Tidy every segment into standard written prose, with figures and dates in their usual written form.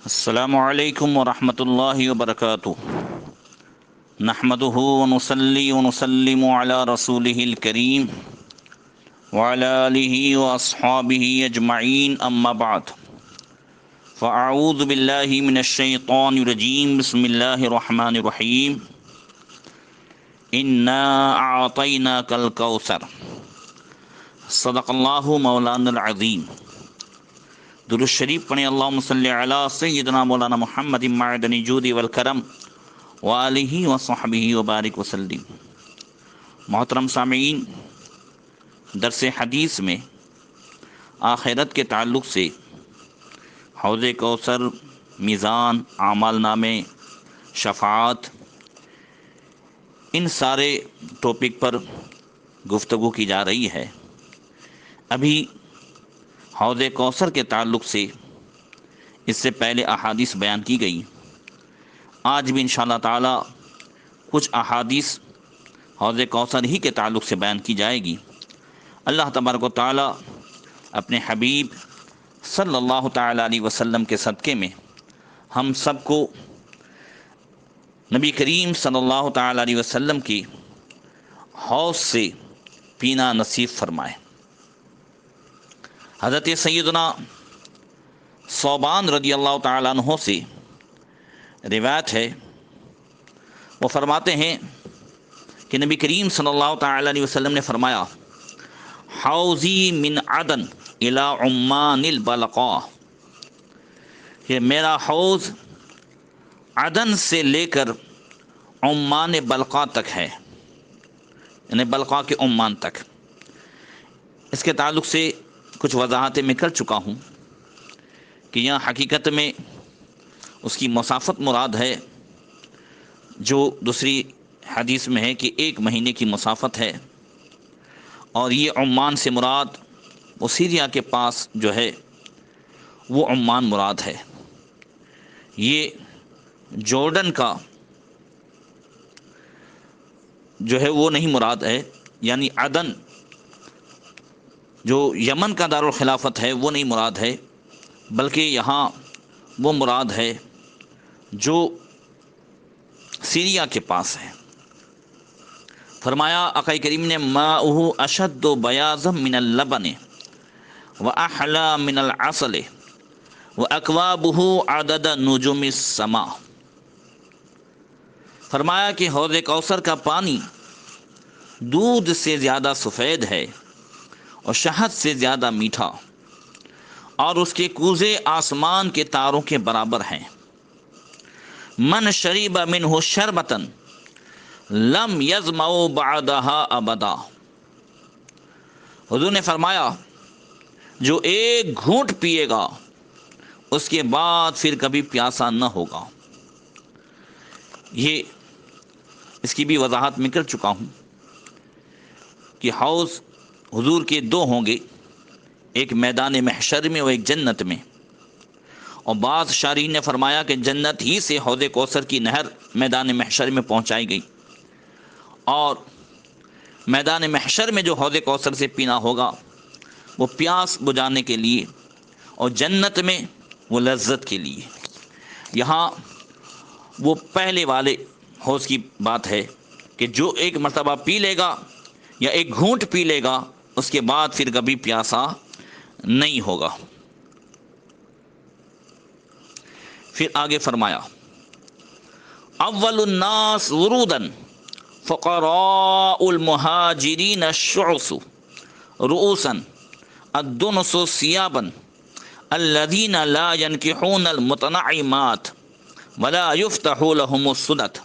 السلام علیکم ورحمۃ اللہ وبرکاتہ۔ نحمدہ ونصلی ونسلم علی رسولہ الکریم وعلی آلہ واصحابہ اجمعین، اما بعد فاعوذ باللہ من الشیطان الرجیم، بسم اللہ الرحمن الرحیم۔ انا اعطیناک الکوثر، صدق اللہ مولانا العظیم۔ درود شریف پڑھیں، اللہم صلی علی سیدنا مولانا محمد معدن الجود والکرم وآلہ وصحبہ وبارک وسلم۔ محترم سامعین، درس حدیث میں آخرت کے تعلق سے حوض کوثر، میزان، اعمال نامے، شفاعت، ان سارے ٹاپک پر گفتگو کی جا رہی ہے۔ ابھی حوض کوثر کے تعلق سے اس سے پہلے احادیث بیان کی گئی۔ آج بھی انشاءاللہ تعالی کچھ احادیث حوض کوثر ہی کے تعلق سے بیان کی جائے گی۔ اللہ تبارک و تعالی اپنے حبیب صلی اللہ تعالی علیہ وسلم کے صدقے میں ہم سب کو نبی کریم صلی اللہ تعالی علیہ وسلم کی حوض سے پینا نصیب فرمائے۔ حضرت سیدنا ثوبان رضی اللہ تعالیٰ عنہ سے روایت ہے، وہ فرماتے ہیں کہ نبی کریم صلی اللہ تعالیٰ علیہ وسلم نے فرمایا، حوضی من عدن الی عمان البلقاء، کہ میرا حوض عدن سے لے کر عمان بلقاء تک ہے، یعنی بلقاء کے عمان تک۔ اس کے تعلق سے کچھ وضاحتیں میں کر چکا ہوں کہ یہاں حقیقت میں اس کی مسافت مراد ہے، جو دوسری حدیث میں ہے کہ 1 مہینے کی مسافت ہے، اور یہ عمان سے مراد وہ سیریا کے پاس جو ہے وہ عمان مراد ہے۔ یہ جورڈن کا جو ہے وہ نہیں مراد ہے، یعنی عدن جو یمن کا دارالخلافت ہے وہ نہیں مراد ہے، بلکہ یہاں وہ مراد ہے جو سیریا کے پاس ہے۔ فرمایا آقا کریم نے، ماؤہ اشد بیاضا من اللبن واحلی من العسل واکوابہ عدد نجوم السماء۔ فرمایا کہ حوض کوثر کا پانی دودھ سے زیادہ سفید ہے اور شہد سے زیادہ میٹھا، اور اس کے کوزے آسمان کے تاروں کے برابر ہیں۔ من شریب منہ شربتا لم یظمأ بعدها ابدا۔ حضور نے فرمایا، جو ایک گھونٹ پیے گا اس کے بعد پھر کبھی پیاسا نہ ہوگا۔ یہ اس کی بھی وضاحت میں کر چکا ہوں کہ حوض حضور کے 2 ہوں گے، ایک میدان محشر میں اور ایک جنت میں، اور بعض شارحین نے فرمایا کہ جنت ہی سے حوض کوثر کی نہر میدان محشر میں پہنچائی گئی، اور میدان محشر میں جو حوض کوثر سے پینا ہوگا وہ پیاس بجھانے کے لیے، اور جنت میں وہ لذت کے لیے۔ یہاں وہ پہلے والے حوض کی بات ہے کہ جو ایک مرتبہ پی لے گا یا ایک گھونٹ پی لے گا اس کے بعد پھر کبھی پیاسا نہیں ہوگا۔ پھر آگے فرمایا، اول الناس ورودا فقراء المہاجرین الشعث رؤوسا الدنس ثیابا الذین لا ينکحون المتنعمات ولا یفتح لهم السدد،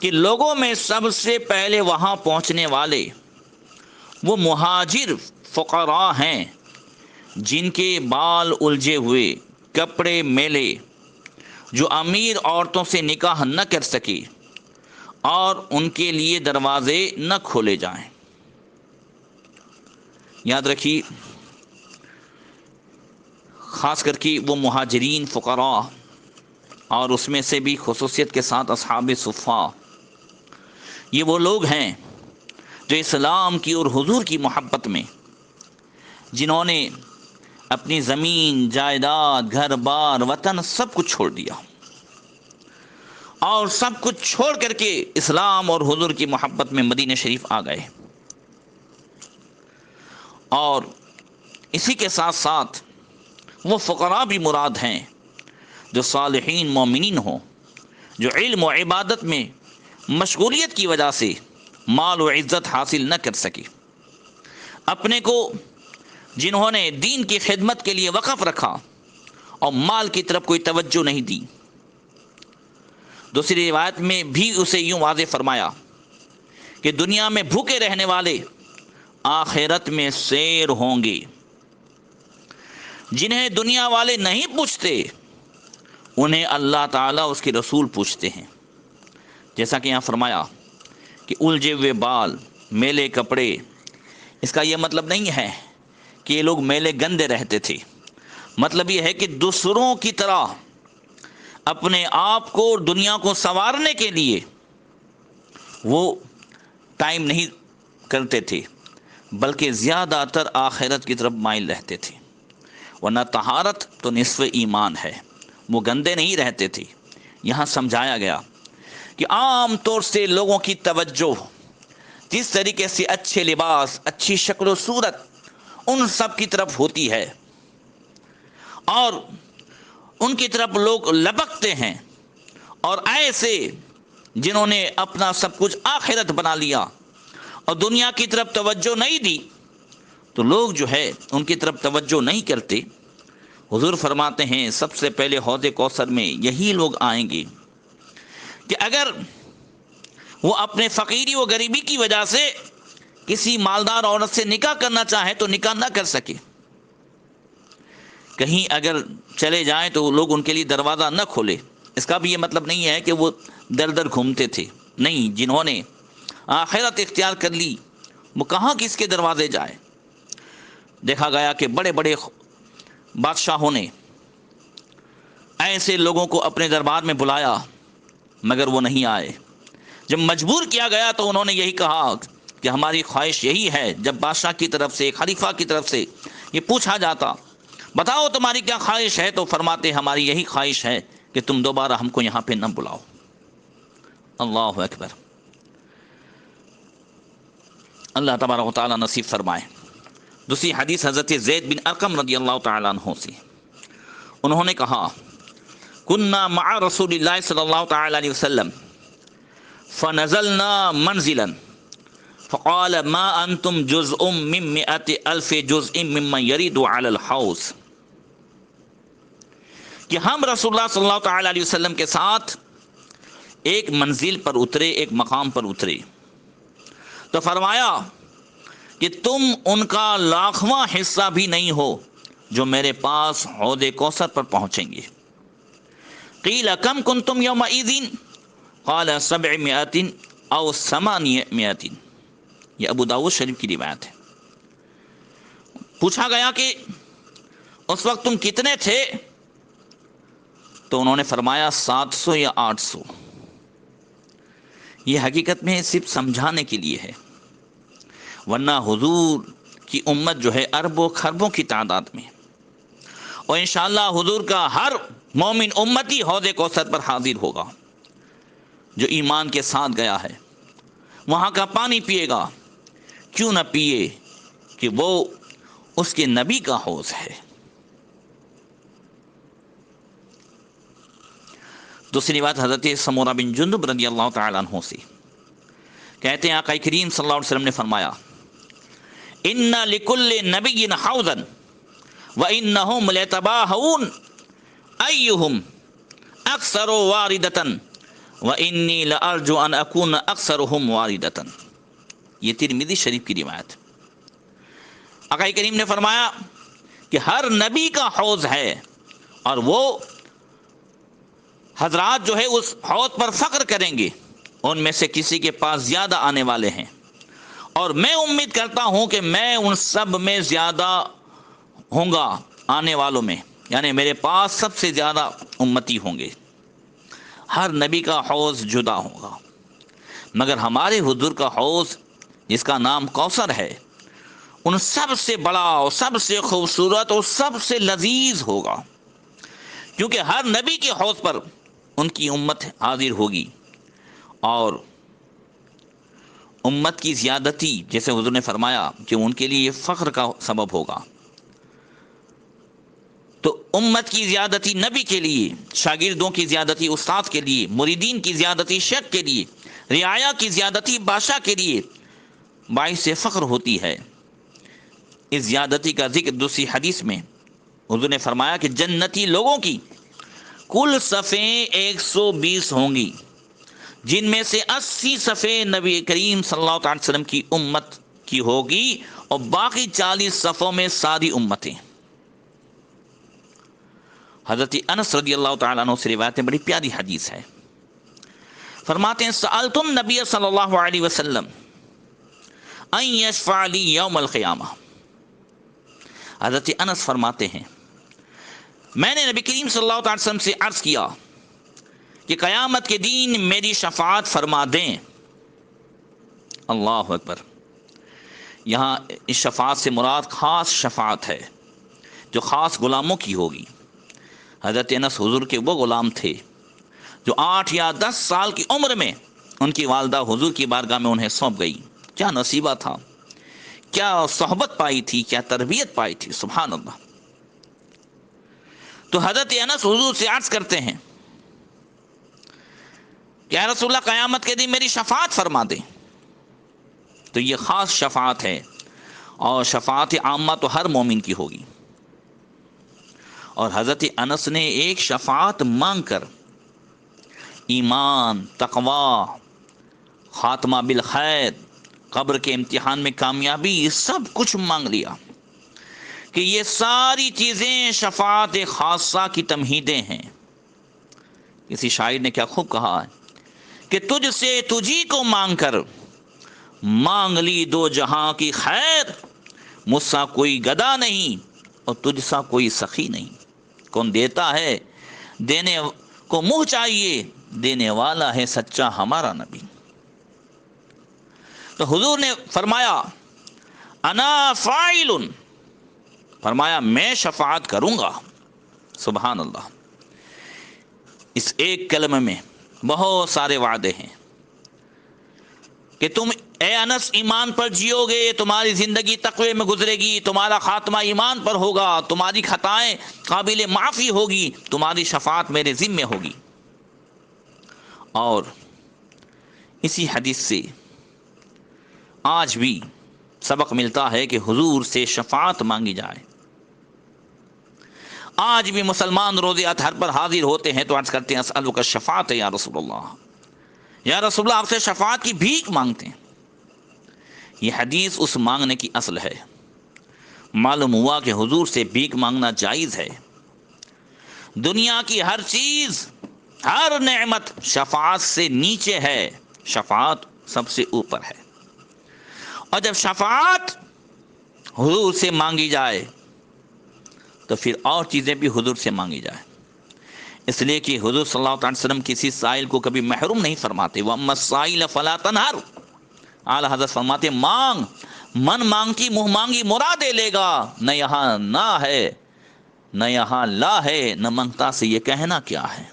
کہ لوگوں میں سب سے پہلے وہاں پہنچنے والے وہ مہاجر فقراء ہیں جن کے بال الجھے ہوئے، کپڑے میلے، جو امیر عورتوں سے نکاح نہ کر سکے اور ان کے لیے دروازے نہ کھولے جائیں۔ یاد رکھیے، خاص کر کے وہ مہاجرین فقراء، اور اس میں سے بھی خصوصیت کے ساتھ اصحاب صفہ، یہ وہ لوگ ہیں جو اسلام کی اور حضور کی محبت میں، جنہوں نے اپنی زمین جائیداد گھر بار وطن سب کچھ چھوڑ دیا اور سب کچھ چھوڑ کر کے اسلام اور حضور کی محبت میں مدینہ شریف آ گئے. اور اسی کے ساتھ ساتھ وہ فقراء بھی مراد ہیں جو صالحین مومنین ہوں، جو علم و عبادت میں مشغولیت کی وجہ سے مال و عزت حاصل نہ کر سکے، اپنے کو جنہوں نے دین کی خدمت کے لیے وقف رکھا اور مال کی طرف کوئی توجہ نہیں دی. دوسری روایت میں بھی اسے یوں واضح فرمایا کہ دنیا میں بھوکے رہنے والے آخرت میں سیر ہوں گے. جنہیں دنیا والے نہیں پوچھتے انہیں اللہ تعالیٰ اس کے رسول پوچھتے ہیں. جیسا کہ یہاں فرمایا کہ الجھے ہوئے بال، میلے کپڑے، اس کا یہ مطلب نہیں ہے کہ یہ لوگ میلے گندے رہتے تھے. مطلب یہ ہے کہ دوسروں کی طرح اپنے آپ کو اور دنیا کو سنوارنے کے لیے وہ ٹائم نہیں کرتے تھے، بلکہ زیادہ تر آخرت کی طرف مائل رہتے تھے. ورنہ طہارت تو نصف ایمان ہے، وہ گندے نہیں رہتے تھے. یہاں سمجھایا گیا کہ عام طور سے لوگوں کی توجہ جس طریقے سے اچھے لباس، اچھی شکل و صورت، ان سب کی طرف ہوتی ہے اور ان کی طرف لوگ لپکتے ہیں، اور ایسے جنہوں نے اپنا سب کچھ آخرت بنا لیا اور دنیا کی طرف توجہ نہیں دی تو لوگ جو ہے ان کی طرف توجہ نہیں کرتے. حضور فرماتے ہیں سب سے پہلے حوض کوثر میں یہی لوگ آئیں گے کہ اگر وہ اپنے فقیری و غریبی کی وجہ سے کسی مالدار عورت سے نکاح کرنا چاہے تو نکاح نہ کر سکے. کہیں اگر چلے جائیں تو لوگ ان کے لیے دروازہ نہ کھولے. اس کا بھی یہ مطلب نہیں ہے کہ وہ در در گھومتے تھے، نہیں، جنہوں نے آخرت اختیار کر لی وہ کہاں کس کے دروازے جائے. دیکھا گیا کہ بڑے بڑے بادشاہوں نے ایسے لوگوں کو اپنے دربار میں بلایا مگر وہ نہیں آئے. جب مجبور کیا گیا تو انہوں نے یہی کہا کہ ہماری خواہش یہی ہے. جب بادشاہ کی طرف سے، خلیفہ کی طرف سے یہ پوچھا جاتا بتاؤ تمہاری کیا خواہش ہے، تو فرماتے ہماری یہی خواہش ہے کہ تم دوبارہ ہم کو یہاں پہ نہ بلاؤ. اللہ اکبر. اللہ تبارک و تعالیٰ نصیب فرمائے. دوسری حدیث حضرت زید بن ارقم رضی اللہ تعالیٰ عنہ سے، انہوں نے کہا کننا مع رسول اللہ صلی اللہ تعالیٰ علیہ وسلم فنزلنا منزلا فقال ما انتم جزء من 100,000 جزء ممن يريد على الحوض. کہ ہم رسول اللہ صلی اللہ تعالیٰ علیہ وسلم کے ساتھ ایک منزل پر اترے، ایک مقام پر اترے تو فرمایا کہ تم ان کا لاکھواں حصہ بھی نہیں ہو جو میرے پاس حوض کوثر پر پہنچیں گے. قیل کم کنتم یومئذ قال 700 او 800. یہ ابو داؤد شریف کی روایت ہے. پوچھا گیا کہ اس وقت تم کتنے تھے تو انہوں نے فرمایا 700 یا 800. یہ حقیقت میں صرف سمجھانے کے لیے ہے، ورنہ حضور کی امت جو ہے اربوں خربوں کی تعداد میں، اور انشاءاللہ حضور کا ہر مومن امتی حوض کوثر پر حاضر ہوگا جو ایمان کے ساتھ گیا ہے. وہاں کا پانی پیے گا، کیوں نہ پیے کہ وہ اس کے نبی کا حوض ہے. دوسری بات حضرت سمورہ بن جندب رضی اللہ تعالیٰ عنہ سے کہتے ہیں آقا کریم صلی اللہ علیہ وسلم نے فرمایا ان لکل نبی حوضا وانہم لیتباہون ایہم اکثر واردتا وانی لارجو ان اکون اکثرہم واردتا. یہ ترمذی شریف کی روایت. آقا کریم نے فرمایا کہ ہر نبی کا حوض ہے اور وہ حضرات جو ہے اس حوض پر فخر کریں گے، ان میں سے کسی کے پاس زیادہ آنے والے ہیں، اور میں امید کرتا ہوں کہ میں ان سب میں زیادہ ہوں گا آنے والوں میں، یعنی میرے پاس سب سے زیادہ امتی ہوں گے. ہر نبی کا حوض جدا ہوگا، مگر ہمارے حضور کا حوض جس کا نام کوثر ہے ان سب سے بڑا اور سب سے خوبصورت اور سب سے لذیذ ہوگا، کیونکہ ہر نبی کے حوض پر ان کی امت حاضر ہوگی، اور امت کی زیادتی، جیسے حضور نے فرمایا کہ ان کے لیے فخر کا سبب ہوگا، تو امت کی زیادتی نبی کے لیے، شاگردوں کی زیادتی استاد کے لیے، مریدین کی زیادتی شیخ کے لیے، رعایا کی زیادتی بادشاہ کے لیے باعث فخر ہوتی ہے۔ اس زیادتی کا ذکر دوسری حدیث میں حضور نے فرمایا کہ جنتی لوگوں کی کل صفیں 120 ہوں گی، جن میں سے 80 صفیں نبی کریم صلی اللہ علیہ وسلم کی امت کی ہوگی، اور باقی 40 صفوں میں ساری امتیں۔ حضرت انس رضی اللہ تعالیٰ عنہ سے روایت ہے، بڑی پیاری حدیث ہے۔ فرماتے ہیں سألت النبی صلی اللہ علیہ وسلم ان یشفع لی یوم القیامہ۔ حضرت انس فرماتے ہیں میں نے نبی کریم صلی اللہ علیہ وسلم سے عرض کیا کہ قیامت کے دین میری شفاعت فرما دیں۔ اللہ اکبر۔ یہاں اس شفاعت سے مراد خاص شفاعت ہے جو خاص غلاموں کی ہوگی۔ حضرت انس حضور کے وہ غلام تھے جو 8 یا 10 سال کی عمر میں ان کی والدہ حضور کی بارگاہ میں انہیں سونپ گئی۔ کیا نصیبہ تھا، کیا صحبت پائی تھی، کیا تربیت پائی تھی، سبحان اللہ۔ تو حضرت انس حضور سے عرض کرتے ہیں کہ یا رسول اللہ قیامت کے دن میری شفاعت فرما دیں۔ تو یہ خاص شفاعت ہے، اور شفاعت عامہ تو ہر مومن کی ہوگی۔ اور حضرت انس نے ایک شفاعت مانگ کر ایمان، تقوی، خاتمہ بالخیر، قبر کے امتحان میں کامیابی، یہ سب کچھ مانگ لیا کہ یہ ساری چیزیں شفاعت خاصہ کی تمہیدیں ہیں۔ کسی شاعر نے کیا خوب کہا ہے کہ تجھ سے تجھی کو مانگ کر مانگ لی دو جہاں کی خیر، مجھ سا کوئی گدا نہیں اور تجھ سا کوئی سخی نہیں۔ کون دیتا ہے دینے کو منہ چاہیے، دینے والا ہے سچا ہمارا نبی۔ تو حضور نے فرمایا انا فاعل، فرمایا میں شفاعت کروں گا۔ سبحان اللہ۔ اس ایک کلمے میں بہت سارے وعدے ہیں کہ تم اے انس ایمان پر جیو گے، تمہاری زندگی تقوی میں گزرے گی، تمہارا خاتمہ ایمان پر ہوگا، تمہاری خطائیں قابل معافی ہوگی، تمہاری شفاعت میرے ذمے ہوگی۔ اور اسی حدیث سے آج بھی سبق ملتا ہے کہ حضور سے شفاعت مانگی جائے۔ آج بھی مسلمان روز اطہر پر حاضر ہوتے ہیں تو عرض کرتے ہیں اسألک الشفاعت یا رسول اللہ، یا رسول اللہ آپ سے شفاعت کی بھیک مانگتے ہیں۔ یہ حدیث اس مانگنے کی اصل ہے۔ معلوم ہوا کہ حضور سے بھیک مانگنا جائز ہے۔ دنیا کی ہر چیز، ہر نعمت شفاعت سے نیچے ہے، شفاعت سب سے اوپر ہے۔ اور جب شفاعت حضور سے مانگی جائے تو پھر اور چیزیں بھی حضور سے مانگی جائے، اس لیے کہ حضور صلی اللہ علیہ وسلم کسی سائل کو کبھی محروم نہیں فرماتے۔ وَأَمَّا السَّائِلَ فَلَا تَنْهَرْ، اعلیٰ حضرت فرماتے مانگ، من مانگتی منہ مانگی مرادے لے گا، نہ یہاں نہ ہے نہ یہاں لا ہے، نہ منگتا سے یہ کہنا کیا ہے۔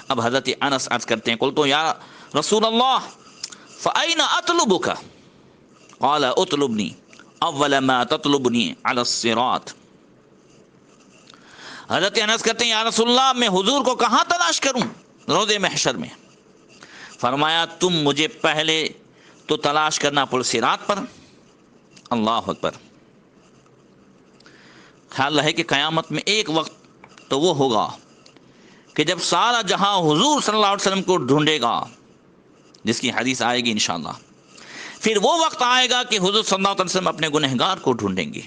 اب حضرت انس عرض کرتے ہیں قلت یا رسول اللہ فأین اطلبک، قال اطلبنی اول ما تطلبنی علی الصراط۔ حضرت انس کہتے ہیں یا رسول اللہ میں حضور کو کہاں تلاش کروں روز محشر میں؟ فرمایا تم مجھے پہلے تو تلاش کرنا پل صراط پر۔ اللہ اکبر۔ خیال رہے کہ قیامت میں ایک وقت تو وہ ہوگا کہ جب سارا جہاں حضور صلی اللہ علیہ وسلم کو ڈھونڈے گا، جس کی حدیث آئے گی انشاءاللہ۔ پھر وہ وقت آئے گا کہ حضور صلی اللہ علیہ وسلم اپنے گنہگار کو ڈھونڈیں گے۔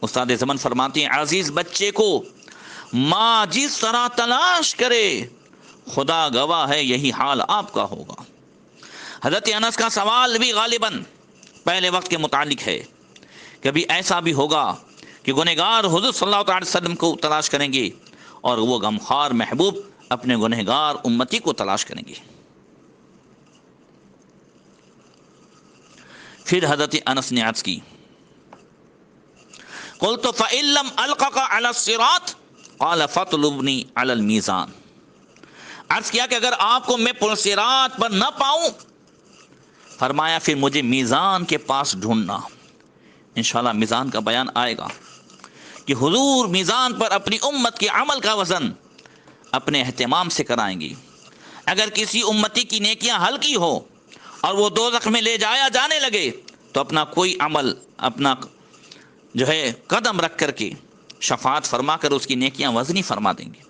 استاد زمن فرماتے ہیں عزیز بچے کو ماں جس طرح تلاش کرے خدا گواہ ہے یہی حال آپ کا ہوگا۔ حضرت انس کا سوال بھی غالباً پہلے وقت کے متعلق ہے۔ کبھی ایسا بھی ہوگا کہ گنہگار حضور صلی اللہ علیہ وسلم کو تلاش کریں گے اور وہ غمخوار محبوب اپنے گنہگار امتی کو تلاش کریں گے۔ پھر حضرت انس نے عرض کی قلت فإن لم ألقك على الصراط قال فاطلبني على الميزان. عرض کیا کہ اگر آپ کو میں پل صراط پر نہ پاؤں، فرمایا پھر مجھے میزان کے پاس ڈھونڈنا. انشاءاللہ میزان کا بیان آئے گا کہ حضور میزان پر اپنی امت کے عمل کا وزن اپنے اہتمام سے کرائیں گی. اگر کسی امتی کی نیکیاں ہلکی ہو اور وہ دوزخ میں لے جایا جانے لگے تو اپنا کوئی عمل اپنا جو ہے قدم رکھ کر کے شفاعت فرما کر اس کی نیکیاں وزنی فرما دیں گے،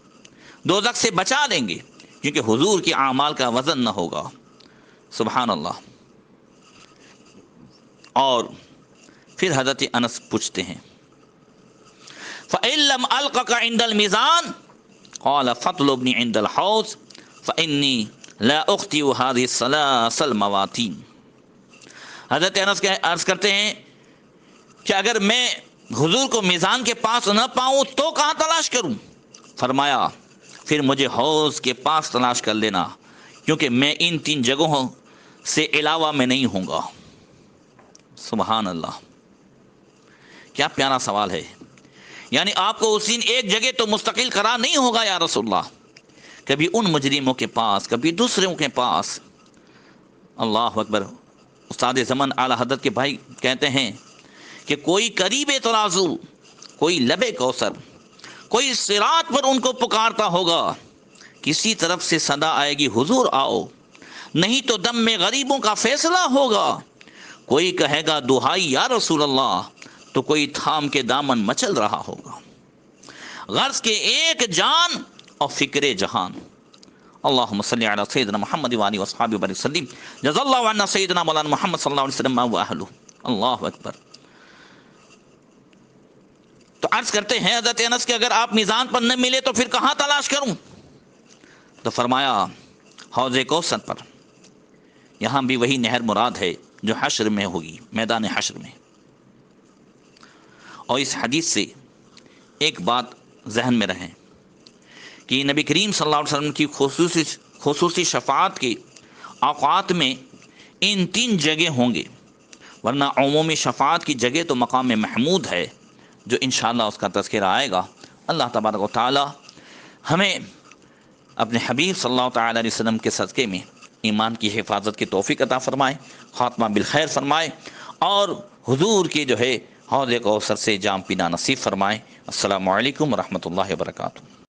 دوزخ سے بچا دیں گے، کیونکہ حضور کے اعمال کا وزن نہ ہوگا. سبحان اللہ. اور پھر حضرت انس پوچھتے ہیں فَإِن لَمْ أَلْقَكَ عِنْدَ الْمِيزَانِ قَالَ فَاطْلُبْنِي عِنْدَ الْحَوْضِ فَإِنِّي لَا أُخْطِئُ هَذِهِ الثَّلَاثَ الْمَوَاطِينَ. حضرت انس عرض کرتے ہیں کہ اگر میں حضور کو میزان کے پاس نہ پاؤں تو کہاں تلاش کروں؟ فرمایا پھر مجھے حوض کے پاس تلاش کر لینا، کیونکہ میں ان 3 جگہوں سے علاوہ میں نہیں ہوں گا. سبحان اللہ. کیا پیارا سوال ہے. یعنی آپ کو اس دن ایک جگہ تو مستقل قرار نہیں ہوگا یا رسول اللہ، کبھی ان مجرموں کے پاس، کبھی دوسروں کے پاس. اللہ اکبر. استاد زمن اعلی حضرت کے بھائی کہتے ہیں کہ کوئی قریب ترازو، کوئی لب کوثر، کوئی صراط پر ان کو پکارتا ہوگا، کسی طرف سے صدا آئے گی حضور آؤ، نہیں تو دم میں غریبوں کا فیصلہ ہوگا. کوئی کہے گا دہائی یا رسول اللہ، تو کوئی تھام کے دامن مچل رہا ہوگا. غرض کے ایک جان اور فکر جہان. اللہم صلی علی سیدنا محمد وآلہ وصحبہ وسلم. جزا اللہ عنا سیدنا مولانا محمد صلی اللہ علیہ وسلم و اہلہ. اللہ اکبر. تو عرض کرتے ہیں حضرت انس کہ اگر آپ میزان پر نہ ملے تو پھر کہاں تلاش کروں؟ تو فرمایا حوض کوثر پر. یہاں بھی وہی نہر مراد ہے جو حشر میں ہوگی، میدان حشر میں. اور اس حدیث سے ایک بات ذہن میں رہے کہ نبی کریم صلی اللہ علیہ وسلم کی خصوصی شفاعت کے اوقات میں ان 3 جگہ ہوں گے، ورنہ عمومی شفاعت کی جگہ تو مقام محمود ہے جو انشاءاللہ اس کا تذکرہ آئے گا. اللہ تبارک و تعالی ہمیں اپنے حبیب صلی اللہ تعالی علیہ وسلم کے صدقے میں ایمان کی حفاظت کی توفیق عطا فرمائے، خاتمہ بالخیر فرمائے، اور حضور کی جو ہے حوض کوثر سے جام پینا نصیب فرمائے. السلام علیکم ورحمۃ اللہ وبرکاتہ.